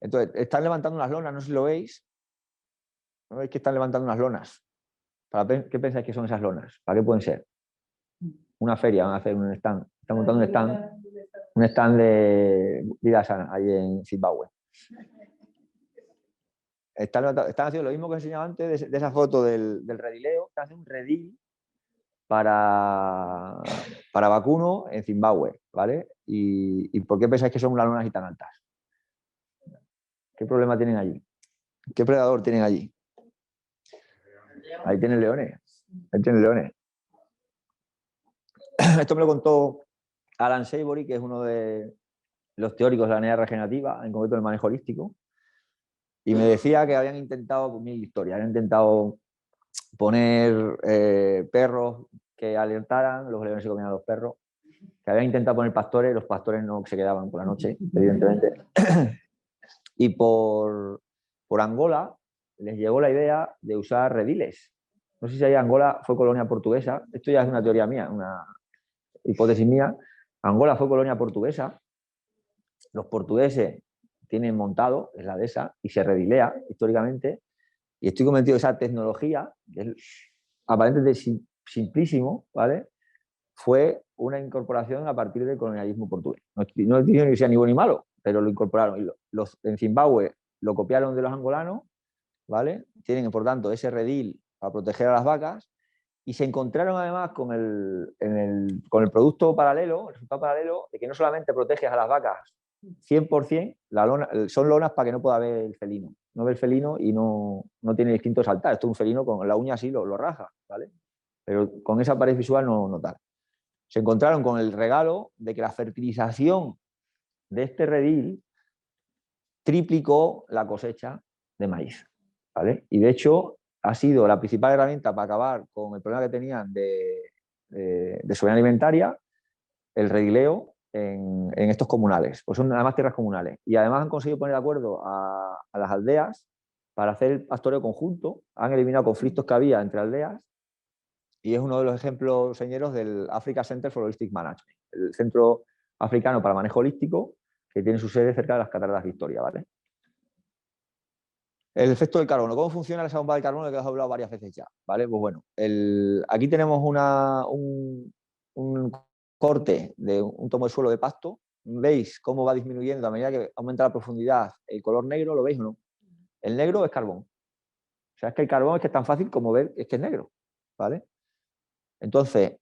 Entonces, están levantando unas lonas, no sé si lo veis. ¿No veis que están levantando unas lonas? ¿Qué pensáis que son esas lonas? ¿Para qué pueden ser? Una feria, van a hacer un stand. Están montando un stand de vida sana ahí en Zimbabue. Están haciendo lo mismo que os enseñaba antes de esa foto del redileo. Están haciendo un redil para vacuno en Zimbabue, ¿vale? ¿Y por qué pensáis que son unas lonas así tan altas? ¿Qué problema tienen allí? ¿Qué predador tienen allí? Ahí tienen leones. Ahí tienen leones. Esto me lo contó Alan Savory, que es uno de los teóricos de la energía regenerativa, en concreto el manejo holístico, y me decía que habían intentado, mil historias, habían intentado poner perros que alertaran, los leones se comían a los perros, que habían intentado poner pastores, los pastores no se quedaban por la noche, evidentemente. Y por Angola les llegó la idea de usar rediles. No sé si ahí Angola fue colonia portuguesa, esto ya es una teoría mía, una hipótesis mía. Angola fue colonia portuguesa, los portugueses tienen montado, es la dehesa, y se redilea históricamente, y estoy convencido de esa tecnología, que es aparentemente simplísimo, ¿vale? Fue una incorporación a partir del colonialismo portugués. No digo que sea ni bueno ni malo, pero lo incorporaron. Y en Zimbabue lo copiaron de los angolanos, ¿vale? Tienen, por tanto, ese redil para proteger a las vacas, y se encontraron además con el producto paralelo, el resultado paralelo, de que no solamente proteges a las vacas 100%, son lonas para que no pueda ver el felino. No ve el felino y no tiene el instinto de saltar. Esto es un felino con la uña así lo raja, ¿vale? Pero con esa pared visual no tal. Se encontraron con el regalo de que la fertilización de este redil triplicó la cosecha de maíz, ¿vale? Y de hecho ha sido la principal herramienta para acabar con el problema que tenían de soberanía alimentaria, el redileo en estos comunales, pues son además tierras comunales. Y además han conseguido poner de acuerdo a las aldeas para hacer el pastoreo conjunto, han eliminado conflictos que había entre aldeas, y es uno de los ejemplos señeros del Africa Center for Holistic Management, el centro africano para manejo holístico, que tiene su sede cerca de las Cataratas Victoria, ¿vale? El efecto del carbono. ¿Cómo funciona esa bomba de carbono que os he hablado varias veces ya? ¿Vale? Pues bueno, aquí tenemos un corte de un tomo de suelo de pasto. ¿Veis cómo va disminuyendo a medida que aumenta la profundidad el color negro? ¿Lo veis o no? El negro es carbón. O sea, es que el carbón es que es tan fácil como ver es que es negro, ¿vale? Entonces,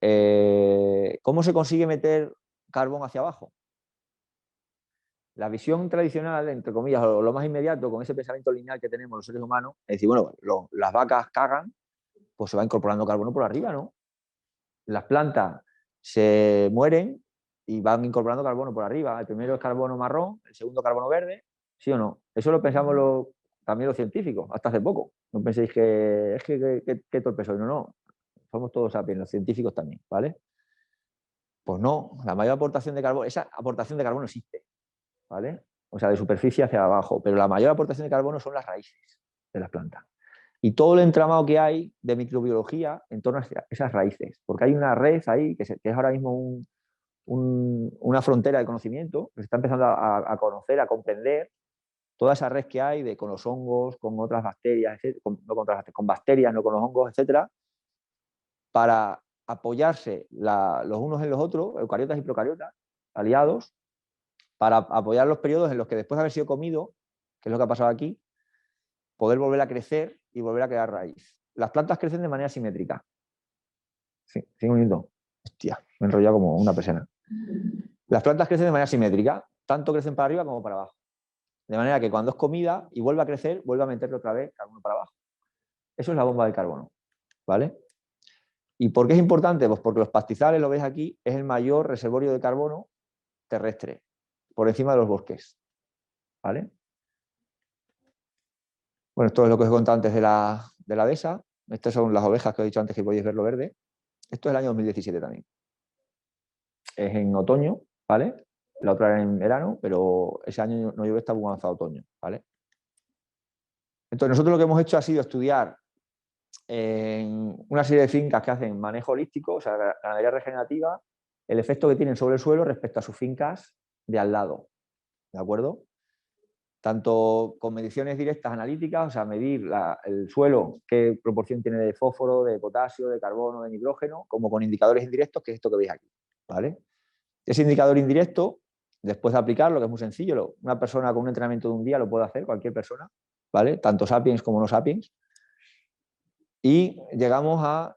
¿cómo se consigue meter carbón hacia abajo? La visión tradicional, entre comillas, o lo más inmediato, con ese pensamiento lineal que tenemos los seres humanos, es decir, bueno, las vacas cagan, pues se va incorporando carbono por arriba, ¿no? Las plantas se mueren y van incorporando carbono por arriba. El primero es carbono marrón, el segundo carbono verde, ¿sí o no? Eso lo pensamos también los científicos, hasta hace poco. No penséis que es que torpe soy, no. Somos todos sapiens, los científicos también, ¿vale? Pues no, la mayor aportación de carbono, esa aportación de carbono existe, ¿vale? O sea, de superficie hacia abajo, pero la mayor aportación de carbono son las raíces de las plantas. Y todo el entramado que hay de microbiología en torno a esas raíces, porque hay una red ahí que es ahora mismo una frontera de conocimiento, que se está empezando a conocer, a comprender toda esa red que hay con los hongos, con otras bacterias, con bacterias, no con los hongos, etcétera, para apoyarse los unos en los otros, eucariotas y procariotas, aliados, para apoyar los periodos en los que después de haber sido comido, que es lo que ha pasado aquí, poder volver a crecer y volver a crear raíz. Las plantas crecen de manera simétrica. Sí, 5 minutos. Hostia, me he enrollado como una persona. Las plantas crecen de manera simétrica, tanto crecen para arriba como para abajo. De manera que cuando es comida y vuelve a crecer, vuelve a meterle otra vez carbono para abajo. Eso es la bomba del carbono, ¿vale? ¿Y por qué es importante? Pues porque los pastizales, lo veis aquí, es el mayor reservorio de carbono terrestre, por encima de los bosques, ¿vale? Bueno, esto es lo que os he contado antes de la dehesa. Estas son las ovejas que os he dicho antes que podéis ver lo verde. Esto es el año 2017 también. Es en otoño, ¿vale? La otra era en verano, pero ese año no llueve, está muy avanzado otoño, ¿vale? Entonces nosotros lo que hemos hecho ha sido estudiar en una serie de fincas que hacen manejo holístico, o sea, ganadería regenerativa, el efecto que tienen sobre el suelo respecto a sus fincas de al lado, ¿de acuerdo? Tanto con mediciones directas analíticas, o sea, medir el suelo, qué proporción tiene de fósforo, de potasio, de carbono, de nitrógeno, como con indicadores indirectos, que es esto que veis aquí, ¿vale? Ese indicador indirecto, después de aplicarlo, que es muy sencillo, una persona con un entrenamiento de un día lo puede hacer, cualquier persona, ¿vale? Tanto sapiens como no sapiens. Y llegamos a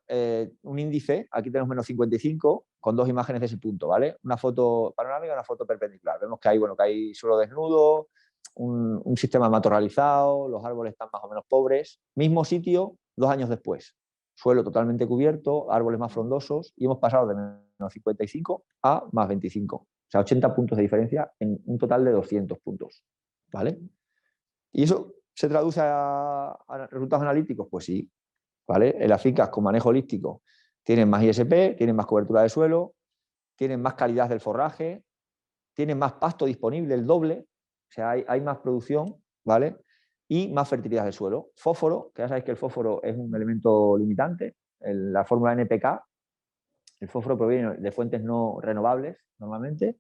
un índice, aquí tenemos menos 55, con dos imágenes de ese punto, ¿vale? Una foto panorámica y una foto perpendicular. Vemos que hay, bueno, que hay suelo desnudo, un sistema matorralizado, los árboles están más o menos pobres. Mismo sitio, 2 años después. Suelo totalmente cubierto, árboles más frondosos, y hemos pasado de menos 55 a más 25. O sea, 80 puntos de diferencia en un total de 200 puntos, ¿vale? ¿Y eso se traduce a resultados analíticos? Pues sí, ¿vale? En las fincas con manejo holístico tienen más ISP, tienen más cobertura de suelo, tienen más calidad del forraje, tienen más pasto disponible, el doble, o sea, hay más producción, ¿vale? Y más fertilidad del suelo. Fósforo, que ya sabéis que el fósforo es un elemento limitante, la fórmula NPK, el fósforo proviene de fuentes no renovables normalmente,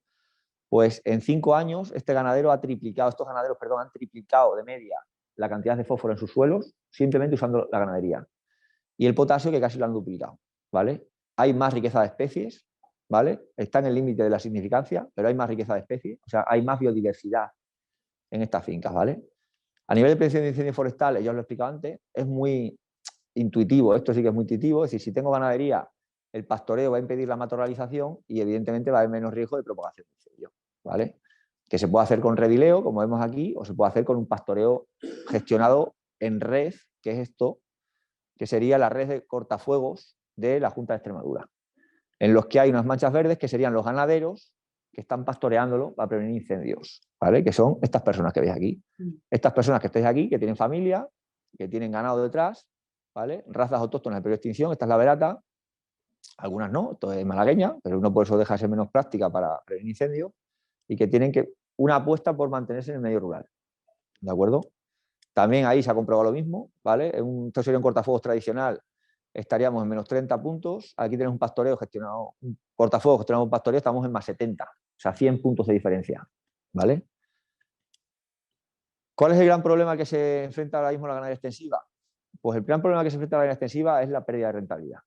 pues en 5 años estos ganaderos han triplicado de media la cantidad de fósforo en sus suelos simplemente usando la ganadería. Y el potasio, que casi lo han duplicado, ¿vale? Hay más riqueza de especies, ¿vale? Está en el límite de la significancia, pero hay más riqueza de especies, o sea, hay más biodiversidad en estas fincas, ¿vale? A nivel de prevención de incendios forestales, ya os lo he explicado antes, es muy intuitivo, esto sí que es muy intuitivo, es decir, si tengo ganadería, el pastoreo va a impedir la matorralización y evidentemente va a haber menos riesgo de propagación de incendios, ¿vale? Que se puede hacer con redileo, como vemos aquí, o se puede hacer con un pastoreo gestionado en red, que es esto, que sería la red de cortafuegos de la Junta de Extremadura, en los que hay unas manchas verdes que serían los ganaderos que están pastoreándolo para prevenir incendios, ¿vale? Que son estas personas que veis aquí. Estas personas que estáis aquí, que tienen familia, que tienen ganado detrás, ¿vale? Razas autóctonas de peligro de extinción, esta es la verata, algunas no, esto es malagueña, pero no por eso deja de ser menos práctica para prevenir incendios, y que tienen una apuesta por mantenerse en el medio rural, ¿de acuerdo? También ahí se ha comprobado lo mismo, ¿vale? En un sería un cortafuegos tradicional estaríamos en menos 30 puntos. Aquí tenemos un pastoreo gestionado, un cortafuegos gestionado un pastoreo, estamos en más 70, o sea, 100 puntos de diferencia, ¿vale? ¿Cuál es el gran problema que se enfrenta ahora mismo la ganadería extensiva? Pues el gran problema que se enfrenta la ganadería extensiva es la pérdida de rentabilidad.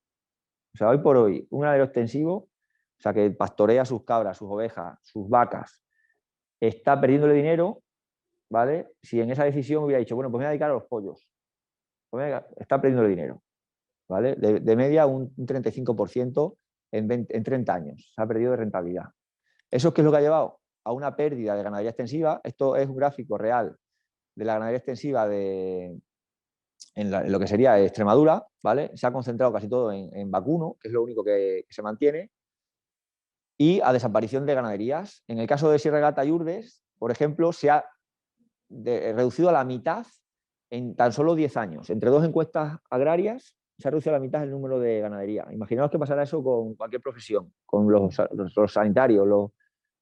O sea, hoy por hoy, un ganadero extensivo, o sea, que pastorea sus cabras, sus ovejas, sus vacas, está perdiéndole dinero, ¿vale? Si en esa decisión hubiera dicho, bueno, pues me voy a dedicar a los pollos, pues está perdiendo dinero, ¿vale? De media un 35% en 30 años, se ha perdido de rentabilidad. ¿Eso qué es lo que ha llevado? A una pérdida de ganadería extensiva. Esto es un gráfico real de la ganadería extensiva en lo que sería Extremadura, ¿vale? Se ha concentrado casi todo en vacuno, que es lo único que se mantiene, y a desaparición de ganaderías. En el caso de Sierra Gata y Urdes, por ejemplo, se ha reducido a la mitad en tan solo 10 años. Entre 2 encuestas agrarias se ha reducido a la mitad el número de ganadería. Imaginaos que pasará eso con cualquier profesión, con los sanitarios,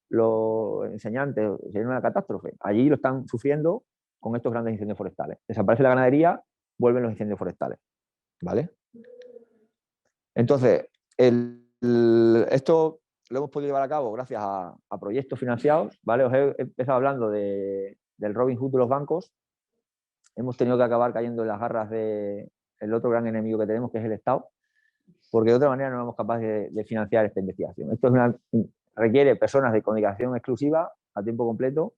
los enseñantes, sería una catástrofe. Allí lo están sufriendo con estos grandes incendios forestales. Desaparece la ganadería, vuelven los incendios forestales, ¿vale? Entonces, esto lo hemos podido llevar a cabo gracias a proyectos financiados, ¿vale? Os he empezado hablando del Robin Hood de los bancos. Hemos tenido que acabar cayendo en las garras del otro gran enemigo que tenemos, que es el Estado, porque de otra manera no somos capaces de financiar esta investigación. Esto requiere personas de comunicación exclusiva a tiempo completo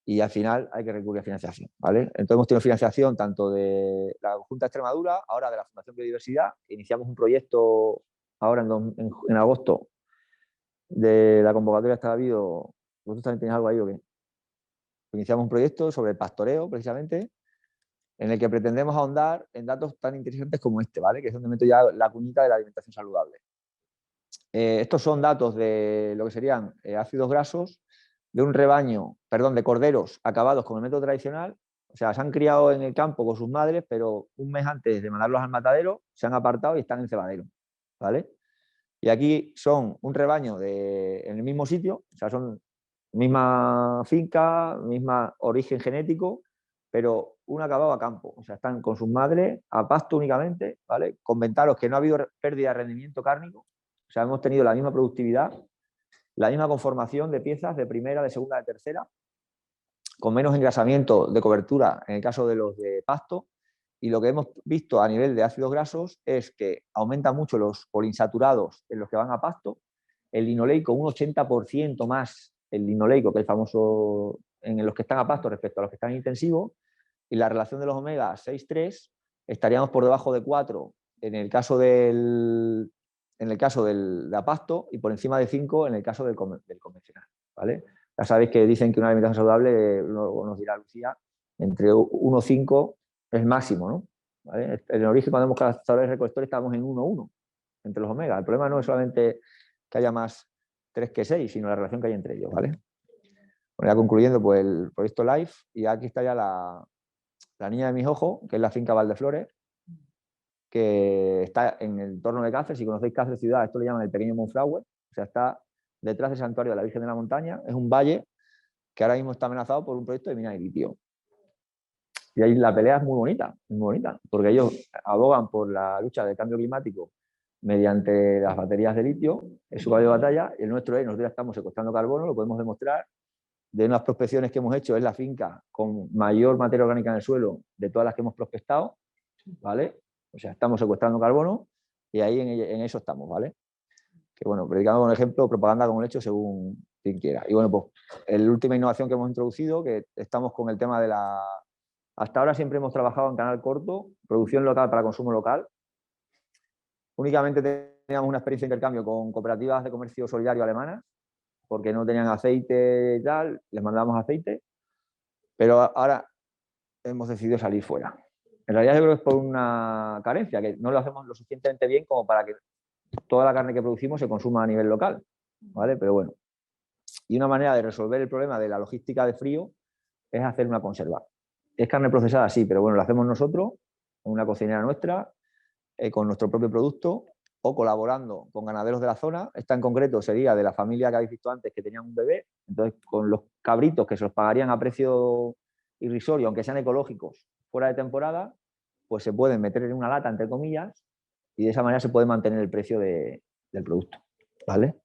y al final hay que recurrir a financiación, ¿vale? Entonces hemos tenido financiación tanto de la Junta de Extremadura, ahora de la Fundación Biodiversidad, que iniciamos un proyecto ahora en agosto de la convocatoria Está Habido. ¿Vosotros también tenéis algo ahí o qué? Iniciamos un proyecto sobre el pastoreo, precisamente, en el que pretendemos ahondar en datos tan interesantes como este, ¿vale? Que es donde meto ya la cuñita de la alimentación saludable. Estos son datos de lo que serían ácidos grasos de un rebaño, perdón, de corderos acabados con el método tradicional, O sea, se han criado en el campo con sus madres, pero un mes antes de mandarlos al matadero, se han apartado y están en cebadero, ¿vale? Y aquí son un rebaño en el mismo sitio, o sea, son misma finca, misma origen genético, pero un acabado a campo. O sea, están con sus madres a pasto únicamente, ¿vale? Comentaros que no ha habido pérdida de rendimiento cárnico, o sea, hemos tenido la misma productividad, la misma conformación de piezas de primera, de segunda, de tercera, con menos engrasamiento de cobertura en el caso de los de pasto. Y lo que hemos visto a nivel de ácidos grasos es que aumenta mucho los poliinsaturados en los que van a pasto, el linoleico un 80% más el linoleico que el famoso en los que están a pasto respecto a los que están en intensivo, y la relación de los omega 6,3 estaríamos por debajo de 4 en el caso del de apasto y por encima de 5 en el caso del convencional, ¿vale? Ya sabéis que dicen que una alimentación saludable, nos dirá Lucía, entre 1,5 es el máximo, ¿no? ¿Vale? En el origen, cuando hemos cazadores recolectores, estábamos en 1,1 entre los omega. El problema no es solamente que haya más 3 que 6, sino la relación que hay entre ellos, ¿vale? Bueno, ya concluyendo, pues el proyecto LIFE, y aquí está ya la niña de mis ojos, que es la finca Valdeflores, que está en el entorno de Cáceres. Si conocéis Cáceres ciudad, esto le llaman el pequeño Monfragüe, o sea, está detrás del santuario de la Virgen de la Montaña. Es un valle que ahora mismo está amenazado por un proyecto de mina de litio. Y ahí la pelea es muy bonita, porque ellos abogan por la lucha del cambio climático mediante las baterías de litio, es su caballo de batalla, y el nuestro es, nosotros ya estamos secuestrando carbono, lo podemos demostrar, de unas prospecciones que hemos hecho, es la finca con mayor materia orgánica en el suelo de todas las que hemos prospectado, ¿vale? O sea, estamos secuestrando carbono y ahí en eso estamos, ¿vale? Que bueno, predicando con ejemplo, propaganda con el hecho, según quien quiera. Y bueno, pues la última innovación que hemos introducido, que estamos con el tema de la... Hasta ahora siempre hemos trabajado en canal corto, producción local para consumo local. Únicamente teníamos una experiencia de intercambio con cooperativas de comercio solidario alemanas, porque no tenían aceite y tal, les mandábamos aceite, pero ahora hemos decidido salir fuera. En realidad yo creo que es por una carencia, que no lo hacemos lo suficientemente bien como para que toda la carne que producimos se consuma a nivel local, ¿vale? Pero bueno. Y una manera de resolver el problema de la logística de frío es hacer una conserva. Es carne procesada, sí, pero bueno, lo hacemos nosotros, en una cocinera nuestra, con nuestro propio producto, o colaborando con ganaderos de la zona. Esta en concreto sería de la familia que habéis visto antes, que tenían un bebé. Entonces, con los cabritos que se los pagarían a precio irrisorio, aunque sean ecológicos, fuera de temporada, pues se pueden meter en una lata, entre comillas, y de esa manera se puede mantener el precio del producto, ¿vale?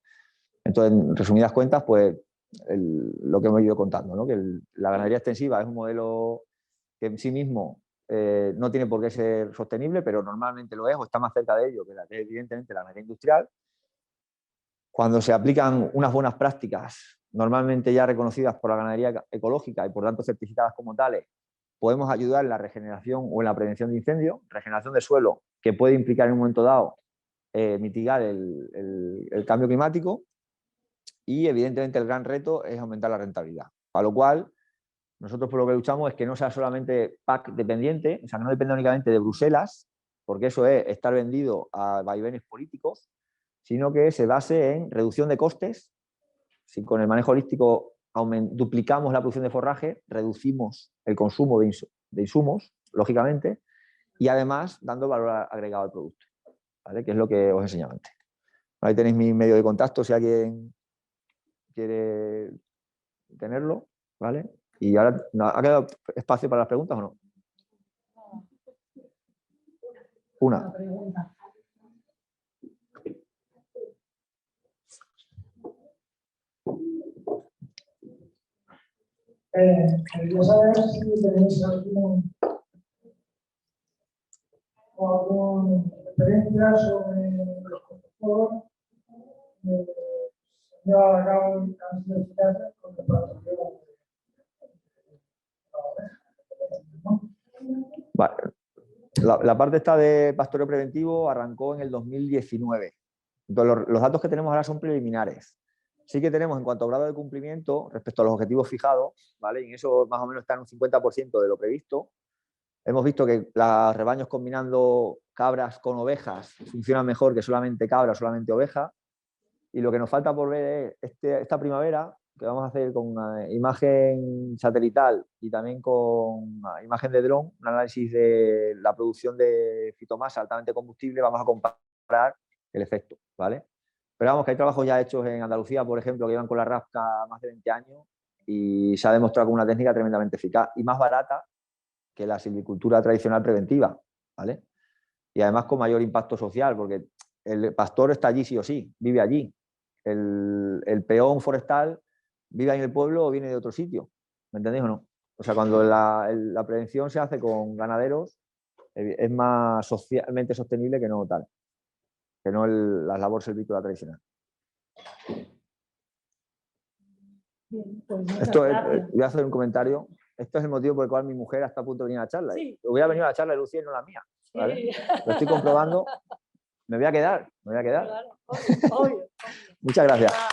Entonces, en resumidas cuentas, pues lo que hemos ido contando, ¿no? Que la ganadería extensiva es un modelo que en sí mismo no tiene por qué ser sostenible, pero normalmente lo es o está más cerca de ello que evidentemente la ganadería industrial. Cuando se aplican unas buenas prácticas, normalmente ya reconocidas por la ganadería ecológica y por tanto certificadas como tales, podemos ayudar en la regeneración o en la prevención de incendios, regeneración de suelo, que puede implicar en un momento dado mitigar el cambio climático, y evidentemente el gran reto es aumentar la rentabilidad. A lo cual, nosotros por lo que luchamos es que no sea solamente PAC dependiente, o sea, que no dependa únicamente de Bruselas, porque eso es estar vendido a vaivenes políticos, sino que se base en reducción de costes. Si con el manejo holístico duplicamos la producción de forraje, reducimos el consumo de insumos, lógicamente, y además dando valor agregado al producto, ¿vale? Que es lo que os enseñaba antes. Ahí tenéis mi medio de contacto si alguien quiere tenerlo, ¿vale? Y ahora, ¿ha quedado espacio para las preguntas o no? Una. Pregunta. Quería saber si tenéis alguna referencia sobre los constructores llevar a cabo las necesidades con preparación. Vale. La parte esta de pastoreo preventivo arrancó en el 2019. Entonces, los datos que tenemos ahora son preliminares. Sí que tenemos en cuanto a grado de cumplimiento respecto a los objetivos fijados, ¿vale? Y en eso más o menos está en un 50% de lo previsto. Hemos visto que los rebaños combinando cabras con ovejas funcionan mejor que solamente cabra o solamente oveja. Y lo que nos falta por ver es esta primavera, que vamos a hacer con una imagen satelital y también con una imagen de dron, un análisis de la producción de fitomasa altamente combustible, vamos a comparar el efecto, ¿vale? Pero vamos, que hay trabajos ya hechos en Andalucía, por ejemplo, que llevan con la rasca más de 20 años y se ha demostrado con una técnica tremendamente eficaz y más barata que la silvicultura tradicional preventiva, ¿vale? Y además con mayor impacto social, porque el pastor está allí sí o sí, vive allí. El peón forestal vive en el pueblo o viene de otro sitio, ¿me entendéis o no? O sea, cuando la prevención se hace con ganaderos, es más socialmente sostenible que no tal, que no la labor silvícola tradicional. Bien, pues muchas Esto gracias. voy a hacer un comentario. Esto es el motivo por el cual mi mujer está a punto de venir a la charla. Sí. Voy a venir a la charla de Lucía y no la mía, ¿vale? Sí. Lo estoy comprobando. Me voy a quedar. Claro, obvio. Muchas gracias. Ah.